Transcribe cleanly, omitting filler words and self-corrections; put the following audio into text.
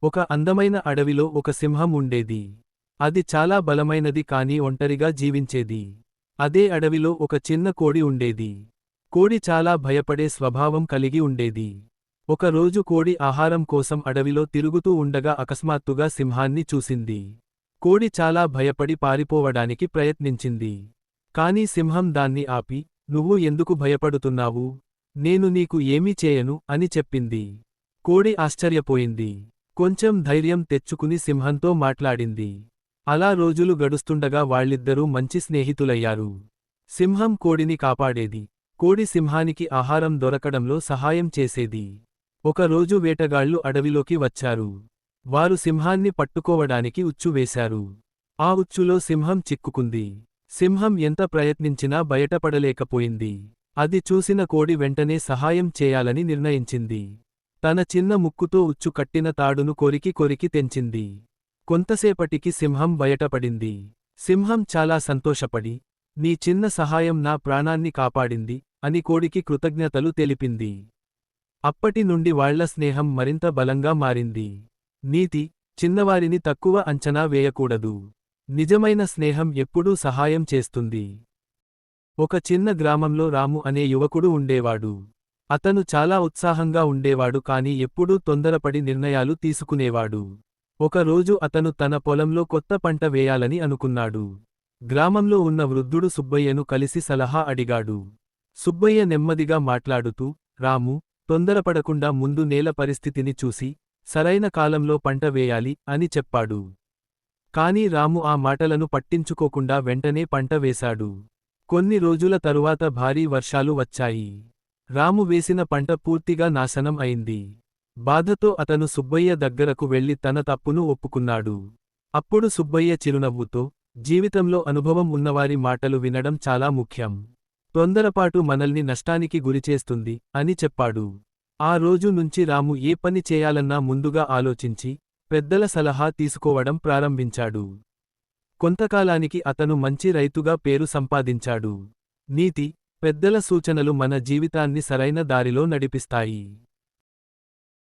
ఒక అందమైన అడవిలో ఒక సింహం ఉండేది. అది చాలా బలమైనది కానీ ఒంటరిగా జీవించేది. అదే అడవిలో ఒక చిన్న కోడి ఉండేది. కోడి చాలా భయపడే స్వభావం కలిగి ఉండేది. ఒక రోజు కోడి ఆహారం కోసం అడవిలో తిరుగుతూ ఉండగా అకస్మాత్తుగా సింహాన్ని చూసింది. కోడి చాలా భయపడి పారిపోవడానికి ప్రయత్నించింది. కానీ సింహం దాన్ని ఆపి, "నువ్వు ఎందుకు భయపడుతున్నావు? నేను నీకు ఏమీ చేయను" అని చెప్పింది. కోడి ఆశ్చర్యపోయింది. కొంచెం ధైర్యం తెచ్చుకుని సింహంతో మాట్లాడింది. అలా రోజులు గడుస్తుండగా వాళ్ళిద్దరూ మంచి స్నేహితులయ్యారు. సింహం కోడిని కాపాడేది. కోడి సింహానికి ఆహారం దొరకడంలో సహాయం చేసేది. ఒక రోజు వేటగాళ్లు అడవిలోకి వచ్చారు. వారు సింహాన్ని పట్టుకోవడానికి ఉచ్చు వేశారు. ఆ ఉచ్చులో సింహం చిక్కుకుంది. సింహం ఎంత ప్రయత్నించినా బయటపడలేకపోయింది. అది చూసిన కోడి వెంటనే సహాయం చేయాలని నిర్ణయించింది. తన చిన్న ముక్కుతో ఉచ్చు కట్టిన తాడును కొరికి కొరికి తెంచింది. కొంతసేపటికి సింహం బయటపడింది. సింహం చాలా సంతోషపడి, "నీ చిన్న సహాయం నా ప్రాణాన్ని కాపాడింది" అని కోడికి కృతజ్ఞతలు తెలిపింది. అప్పటి నుండి వాళ్ల స్నేహం మరింత బలంగా మారింది. నీతి: చిన్నవారిని తక్కువ అంచనా వేయకూడదు. నిజమైన స్నేహం ఎప్పుడూ సహాయం చేస్తుంది. ఒక చిన్న గ్రామంలో రాము అనే యువకుడు ఉండేవాడు. అతను చాలా ఉత్సాహంగా ఉండేవాడు కానీ ఎప్పుడూ తొందరపడి నిర్ణయాలు తీసుకునేవాడు. ఒక రోజు అతను తన పొలంలో కొత్త పంట వేయాలని అనుకున్నాడు. గ్రామంలో ఉన్న వృద్ధుడు సుబ్బయ్యను కలిసి సలహా అడిగాడు. సుబ్బయ్య నెమ్మదిగా మాట్లాడుతూ, "రాము, తొందరపడకుండా ముందు నేల పరిస్థితిని చూసి, సరైన కాలంలో పంట వేయాలి" అని చెప్పాడు. కానీ రాము ఆ మాటలను పట్టించుకోకుండా వెంటనే పంట వేశాడు. కొన్ని రోజుల తరువాత భారీ వర్షాలు వచ్చాయి. రాము వేసిన పంట పూర్తిగా నాశనం అయింది. బాధతో అతను సుబ్బయ్య దగ్గరకు వెళ్లి తన తప్పును ఒప్పుకున్నాడు. అప్పుడు సుబ్బయ్య చిరునవ్వుతో, "జీవితంలో అనుభవం ఉన్నవారి మాటలు వినడం చాలా ముఖ్యం. తొందరపాటు మనల్ని నష్టానికి గురిచేస్తుంది" అని చెప్పాడు. ఆ రోజు నుంచి రాము ఏ పని చేయాలన్నా ముందుగా ఆలోచించి, పెద్దల సలహా తీసుకోవడం ప్రారంభించాడు. కొంతకాలానికి అతను మంచి రైతుగా పేరు సంపాదించాడు. నీతి: పెద్దల సూచనలు మన జీవితాన్ని సరైన దారిలో నడిపిస్తాయి.